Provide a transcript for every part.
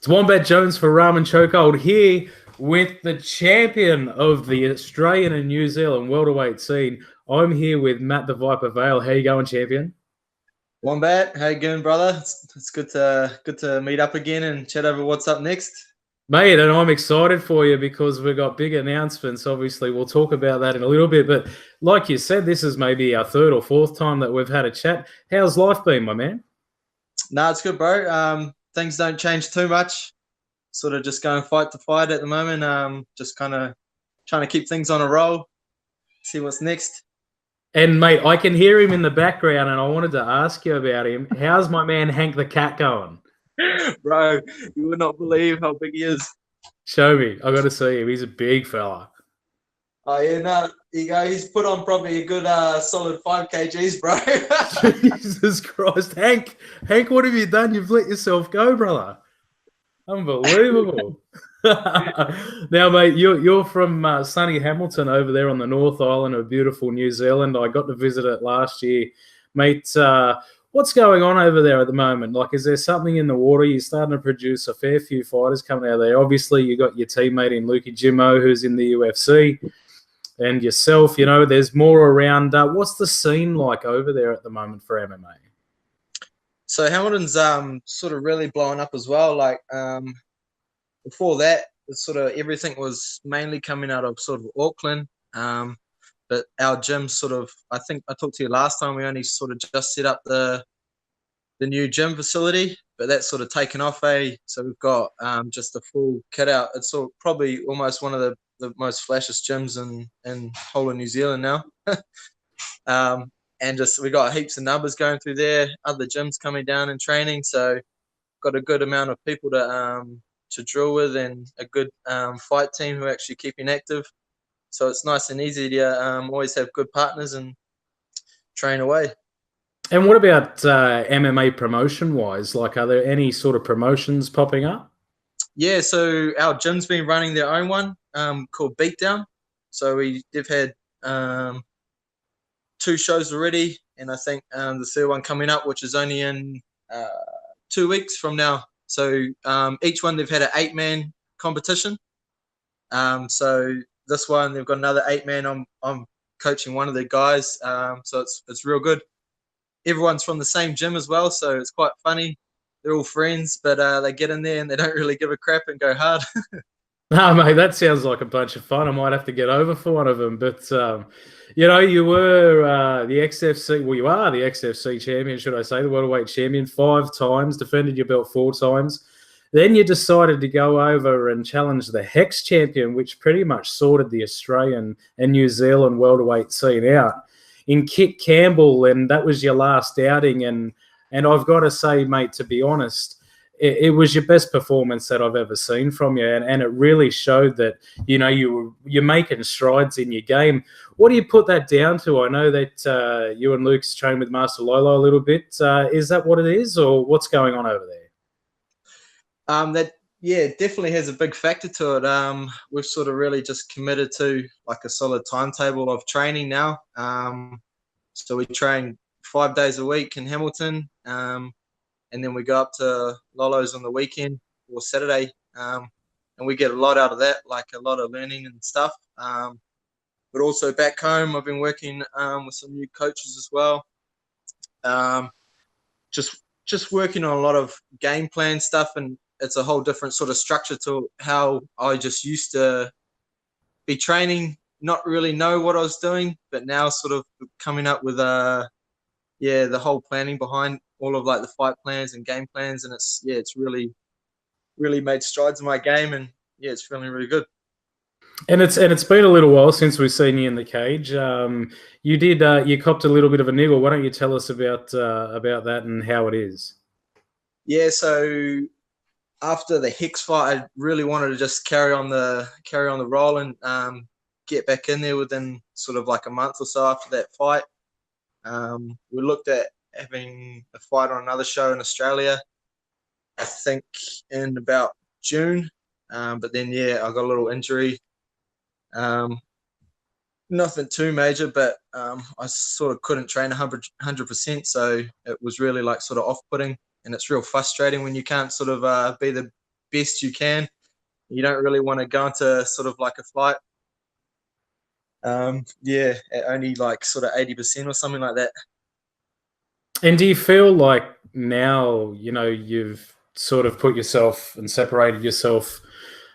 It's Wombat Jones for Ramen Chokehold here with the champion of the Australian and New Zealand welterweight scene. I'm here with Matt the Viper Vaile. How you going, champion? Wombat, how you going, brother? It's good to meet up again and chat over what's up next. Mate, and I'm excited for you because we've got big announcements. Obviously, we'll talk about that in a little bit. But like you said, this is maybe our third or fourth time that we've had a chat. How's life been, my man? No, it's good, bro. Things don't change too much. Sort of just going fight to fight at the moment. Just kind of trying to keep things on a roll. See what's next. And mate, I can hear him in the background, and I wanted to ask you about him. How's my man Hank the Cat going? Bro, you would not believe how big he is. Show me. I got to see him. He's a big fella. Oh yeah, no, you go. He's put on probably a good solid 5 kgs, bro. Jesus Christ, Hank, what have you done? You've let yourself go, brother. Unbelievable. Now, mate, you're from sunny Hamilton over there on the North Island of beautiful New Zealand. I got to visit it last year, mate. What's going on over there at the moment? Like, is there something in the water? You're starting to produce a fair few fighters coming out of there. Obviously, you got your teammate in Lukey Jimmo, who's in the UFC. And yourself, you know, there's more around. What's the scene like over there at the moment for MMA? So Hamilton's sort of really blowing up as well. Like before that, it's sort of everything was mainly coming out of sort of Auckland. But our gym sort of, I think I talked to you last time, we only sort of just set up the new gym facility, but that's sort of taken off, So we've got just a full kit out. It's sort of probably almost one of the most flashiest gyms in whole of New Zealand now. And just we got heaps of numbers going through there, other gyms coming down and training, so got a good amount of people to drill with and a good fight team who are actually keeping active. So it's nice and easy to always have good partners and train away. And what about MMA promotion-wise? Like, are there any sort of promotions popping up? Yeah, so our gym's been running their own one called Beatdown. So they've had 2 shows already, and I think the third one coming up, which is only in 2 weeks from now. So each one they've had an 8-man competition. So this one they've got another 8-man. I'm coaching one of the guys, so it's real good. Everyone's from the same gym as well, so it's quite funny. They're all friends, but they get in there and they don't really give a crap and go hard. No, mate, that sounds like a bunch of fun. I might have to get over for one of them. But, you know, you were the XFC, well, you are the XFC champion, should I say, the welterweight champion 5 times, defended your belt 4 times. Then you decided to go over and challenge the Hex champion, which pretty much sorted the Australian and New Zealand welterweight scene out in Kit Campbell, and that was your last outing. And I've got to say, mate, to be honest, it was your best performance that I've ever seen from you, and it really showed that, you know, you're making strides in your game. What do you put that down to? I know that you and Luke's trained with Master Lolo a little bit. Is that what it is, or what's going on over there? That definitely has a big factor to it. We've sort of really just committed to like a solid timetable of training now. So we train 5 days a week in Hamilton, and then we go up to Lolo's on the weekend or Saturday, and we get a lot out of that, like a lot of learning and stuff. But also back home, I've been working with some new coaches as well. Just working on a lot of game plan stuff, and it's a whole different sort of structure to how I just used to be training, not really know what I was doing, but now sort of coming up with the whole planning behind all of like the fight plans and game plans, and it's really made strides in my game, and it's feeling really good. And it's been a little while since we've seen you in the cage. You copped a little bit of a niggle. Why don't you tell us about that and how it is? Yeah, so after the Hex fight, I really wanted to just carry on the roll and get back in there within sort of like a month or so after that fight. We looked at having a fight on another show in Australia, I think in about June. But then, I got a little injury. Nothing too major, but I sort of couldn't train 100%. So it was really like sort of off-putting, and it's real frustrating when you can't sort of be the best you can. You don't really want to go into sort of like a fight. At only like sort of 80% or something like that. And do you feel like now, you've sort of put yourself and separated yourself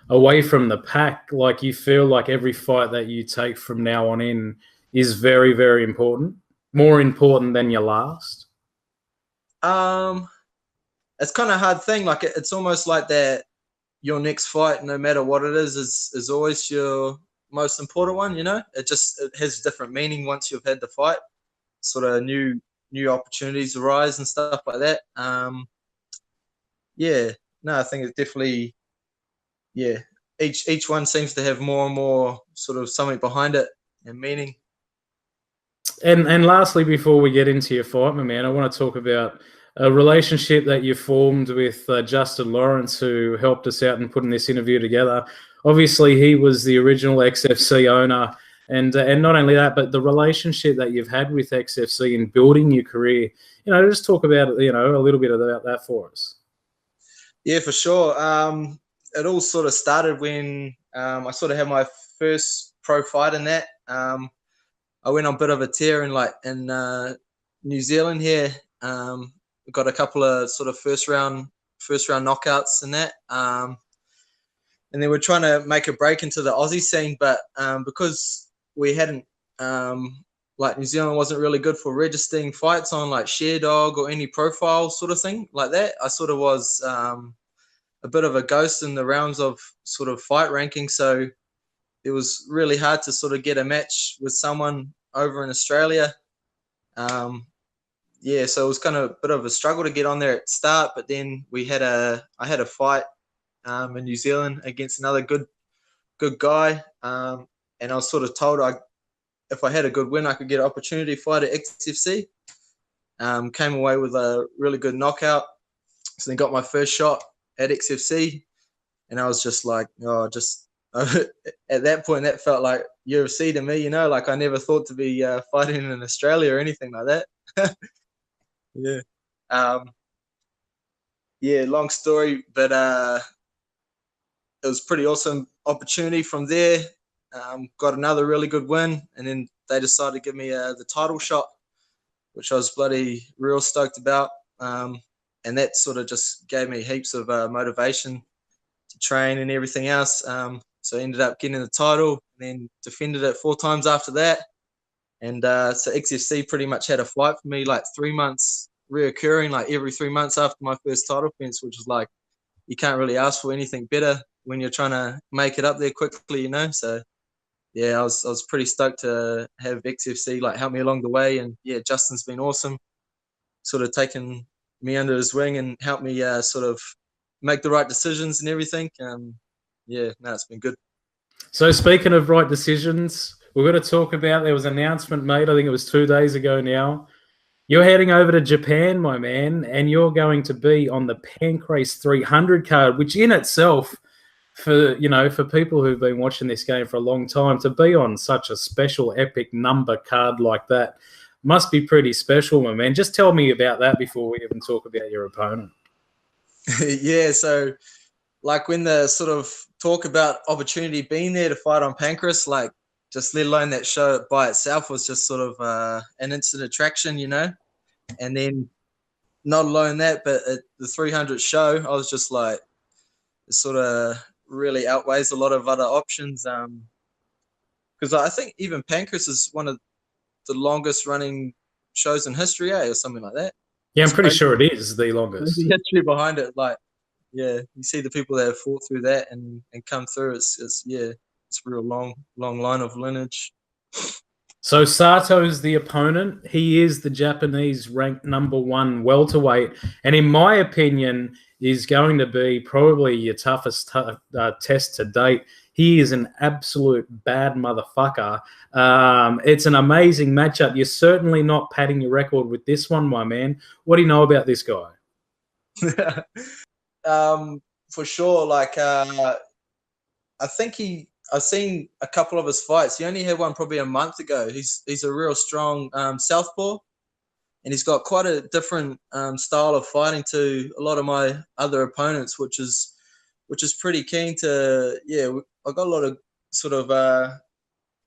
away from the pack, like you feel like every fight that you take from now on in is very, very important, more important than your last? It's kind of a hard thing. Like it's almost like that your next fight, no matter what it is always your most important one, It has different meaning once you've had the fight. Sort of new opportunities arise and stuff like that. I think it's definitely, each one seems to have more and more sort of something behind it and meaning. And lastly, before we get into your fight, my man, I want to talk about a relationship that you formed with Justin Lawrence, who helped us out in putting this interview together. Obviously, he was the original XFC owner, and not only that, but the relationship that you've had with XFC in building your career. Just talk about a little bit about that for us. Yeah, for sure. It all sort of started when I sort of had my first pro fight in that. I went on a bit of a tear in New Zealand here. Got a couple of sort of first round knockouts in that. And then we're trying to make a break into the Aussie scene, but because we hadn't New Zealand wasn't really good for registering fights on like ShareDog or any profile sort of thing like that. I sort of was a bit of a ghost in the realms of sort of fight ranking. So it was really hard to sort of get a match with someone over in Australia. So it was kind of a bit of a struggle to get on there at the start, but then I had a fight in New Zealand against another good guy. And I was sort of told if I had a good win, I could get an opportunity to fight at XFC. Came away with a really good knockout. So then got my first shot at XFC. And I was just like, at that point, that felt like UFC to me, like I never thought to be fighting in Australia or anything like that. Yeah. Long story, but it was pretty awesome opportunity from there. Got another really good win, and then they decided to give me the title shot, which I was bloody real stoked about. And that sort of just gave me heaps of motivation to train and everything else. So I ended up getting the title and then defended it 4 times after that. And so XFC pretty much had a fight for me like 3 months reoccurring, like every 3 months after my first title defense, which was like, you can't really ask for anything better when you're trying to make it up there quickly, So yeah, I was pretty stoked to have XFC like help me along the way. And yeah, Justin's been awesome, sort of taken me under his wing and helped me sort of make the right decisions and everything. It's been good. So speaking of right decisions, we're going to talk about, there was an announcement made, I think it was 2 days ago now. You're heading over to Japan, my man, and you're going to be on the Pancrase 300 card, which in itself, for people who've been watching this game for a long time, to be on such a special epic number card like that must be pretty special, my man. Just tell me about that before we even talk about your opponent. Yeah, so like when the sort of talk about opportunity being there to fight on Pancrase, like just let alone that show by itself was just sort of an instant attraction, And then not alone that, but at the 300 show, I was just like, it sort of really outweighs a lot of other options. Because I think even Pancrase is one of the longest running shows in history, or something like that. Yeah, I'm pretty sure it is the longest. The history behind it, like, yeah, you see the people that have fought through that and come through. It's a real long line of lineage. So Sato's the opponent. He is the Japanese ranked #1 welterweight, and in my opinion, is going to be probably your toughest test to date. He is an absolute bad motherfucker. It's an amazing matchup. You're certainly not padding your record with this one, my man. What do you know about this guy? For sure. Like, I think I've seen a couple of his fights. He only had one probably a month ago. He's a real strong southpaw, and he's got quite a different style of fighting to a lot of my other opponents, which is which is pretty keen to. Yeah, I got a lot of sort of.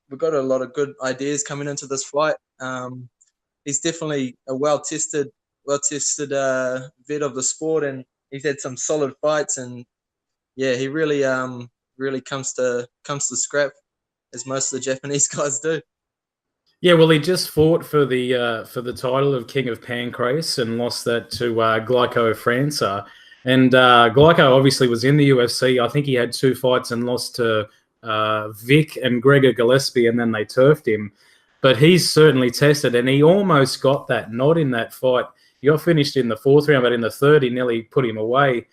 We've got a lot of good ideas coming into this fight. He's definitely a well-tested vet of the sport, and he's had some solid fights. And yeah, he really comes to scrap, as most of the Japanese guys do. Yeah, well, he just fought for the title of King of Pancrase and lost that to Glyco França. And Glyco obviously was in the UFC. I think he had 2 fights and lost to Vic and Gregor Gillespie, and then they turfed him. But he's certainly tested, and he almost got that nod in that fight. He got finished in the 4th round, but in the 3rd, he nearly put him away.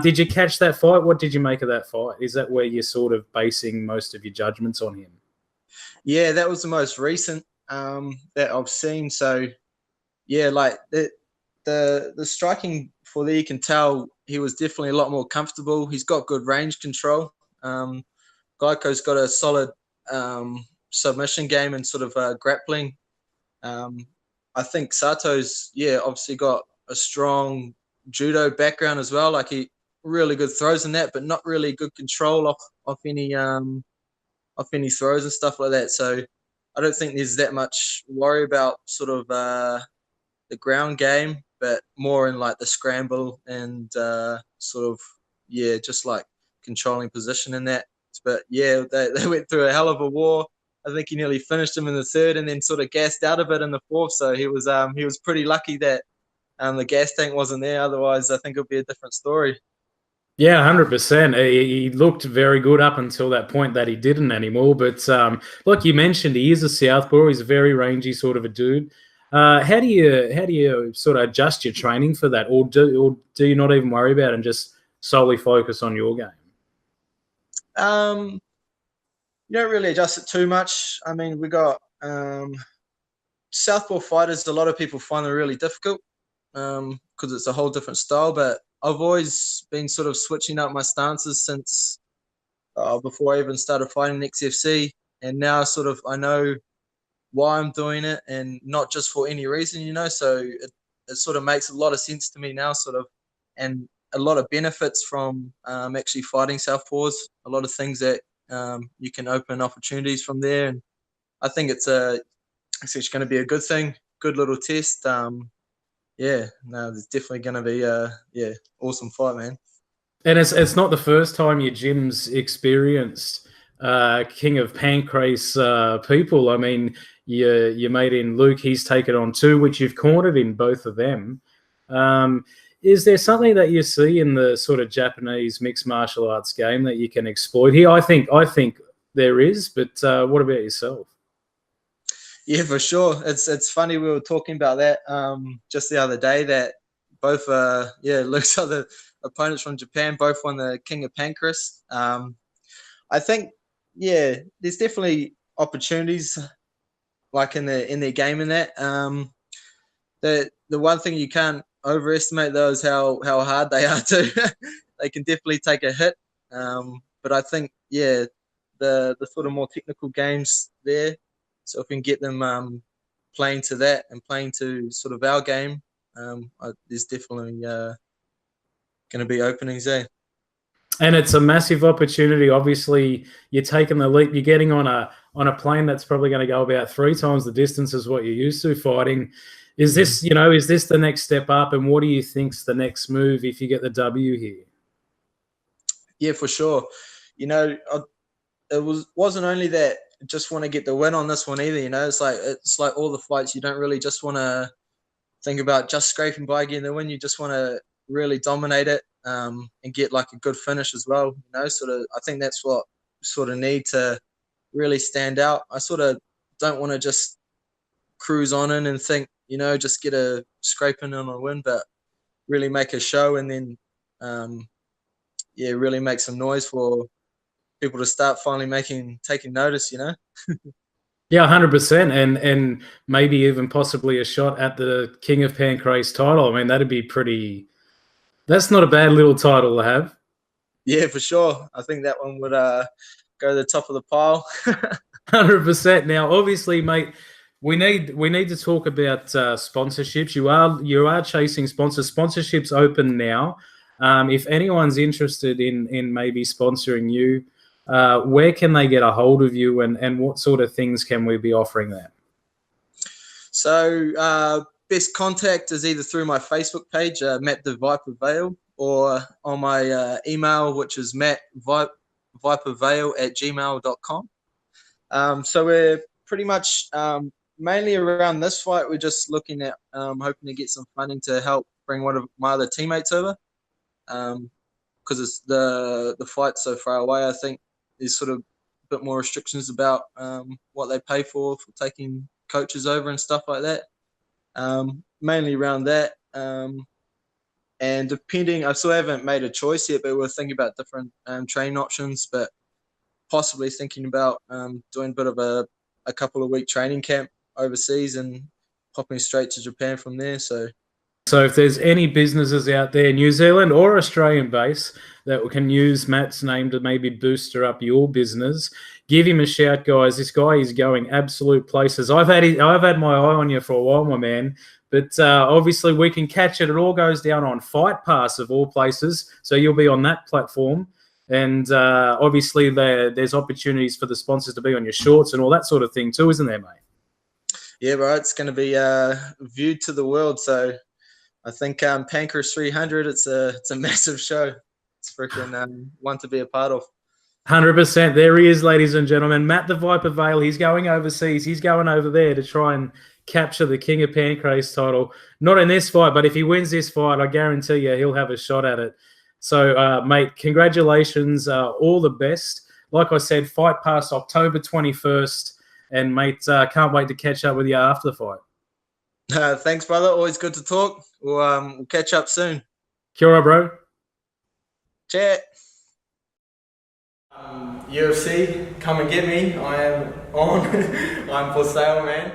Did you catch that fight? What did you make of that fight? Is that where you're sort of basing most of your judgments on him? Yeah, that was the most recent that I've seen. So yeah, like the striking for there, you can tell he was definitely a lot more comfortable. He's got good range control. Glyco's got a solid submission game and sort of grappling. I think Sato's obviously got a strong judo background as well. Like he really good throws in that, but not really good control off any throws and stuff like that. So I don't think there's that much worry about sort of the ground game, but more in like the scramble and just like controlling position in that. But yeah, they went through a hell of a war. I think he nearly finished him in the 3rd and then sort of gassed out of it in the 4th. So he was pretty lucky that the gas tank wasn't there. Otherwise, I think it would be a different story. Yeah, 100%. He looked very good up until that point that he didn't anymore. But like you mentioned, he is a southpaw. He's a very rangy sort of a dude. How do you sort of adjust your training for that, or do you not even worry about it and just solely focus on your game? You don't really adjust it too much. I mean, we got southpaw fighters. A lot of people find them really difficult because it's a whole different style. But I've always been sort of switching up my stances since before I even started fighting XFC, and now sort of I know why I'm doing it and not just for any reason, you know. So it sort of makes a lot of sense to me now, sort of, and a lot of benefits from actually fighting southpaws. A lot of things that you can open opportunities from there, and I think it's actually going to be a good thing, good little test. There's definitely going to be a awesome fight, man. And it's not the first time your gym's experienced King of Pancrase people. I mean, your mate in Luke, he's taken on 2, which you've cornered in both of them. Is there something that you see in the sort of Japanese mixed martial arts game that you can exploit here? I think there is, but what about yourself? Yeah, for sure. It's funny, we were talking about that just the other day, that both Luke's other opponents from Japan both won the King of Pancrase. I think there's definitely opportunities like in their game in that. The one thing you can't overestimate though is how hard they are too. They can definitely take a hit. But I think the sort of more technical games there. So if we can get them playing to that and playing to sort of our game, there's definitely going to be openings there. And it's a massive opportunity. Obviously, you're taking the leap. You're getting on a plane that's probably going to go about 3 times the distance as what you're used to fighting. Is this the next step up? And what do you think's the next move if you get the W here? Yeah, for sure. It wasn't only that I just want to get the win on this one either. It's like all the fights. You don't really just want to think about just scraping by getting the win. You just want to really dominate it and get like a good finish as well. Sort of. I think that's what we sort of need to really stand out. I sort of don't want to just cruise on in and think, just get a scraping on a win, but really make a show and then, really make some noise for people to start finally taking notice. Yeah, 100%, and maybe even possibly a shot at the King of Pancrase title. I mean, that'd be pretty. That's not a bad little title to have. Yeah, for sure. I think that one would go to the top of the pile. 100%. Now, obviously, mate, we need to talk about sponsorships. You are chasing sponsors. Sponsorships open now. If anyone's interested in maybe sponsoring you, where can they get a hold of you, and what sort of things can we be offering them? So best contact is either through my Facebook page, Matt the Viper Vaile, or on my email, which is mattvipervaile@gmail.com. So we're pretty much mainly around this fight. We're just looking at hoping to get some funding to help bring one of my other teammates over, because it's the fight's so far away. I think there's sort of a bit more restrictions about what they pay for taking coaches over and stuff like that. Mainly around that. And depending, I still haven't made a choice yet, but we're thinking about different training options, but possibly thinking about doing a bit of a couple of week training camp overseas and popping straight to Japan from there. So if there's any businesses out there, New Zealand or Australian base, that can use Matt's name to maybe booster up your business, give him a shout, guys. This guy is going absolute places. I've had my eye on you for a while, my man. But obviously we can catch it. It all goes down on Fight Pass of all places. So you'll be on that platform. And obviously there's opportunities for the sponsors to be on your shorts and all that sort of thing too, isn't there, mate? Yeah, bro. It's going to be viewed to the world. So I think Pancrase 300, it's a massive show. It's freaking one to be a part of. 100%. There he is, ladies and gentlemen. Matt the Viper Vaile. He's going overseas. He's going over there to try and capture the King of Pancrase title. Not in this fight, but if he wins this fight, I guarantee you he'll have a shot at it. So, mate, congratulations. All the best. Like I said, Fight Pass October 21st. And, mate, can't wait to catch up with you after the fight. Thanks, brother. Always good to talk. We'll catch up soon. Kia ora, bro. Chat. UFC, come and get me. I am on. I'm for sale, man.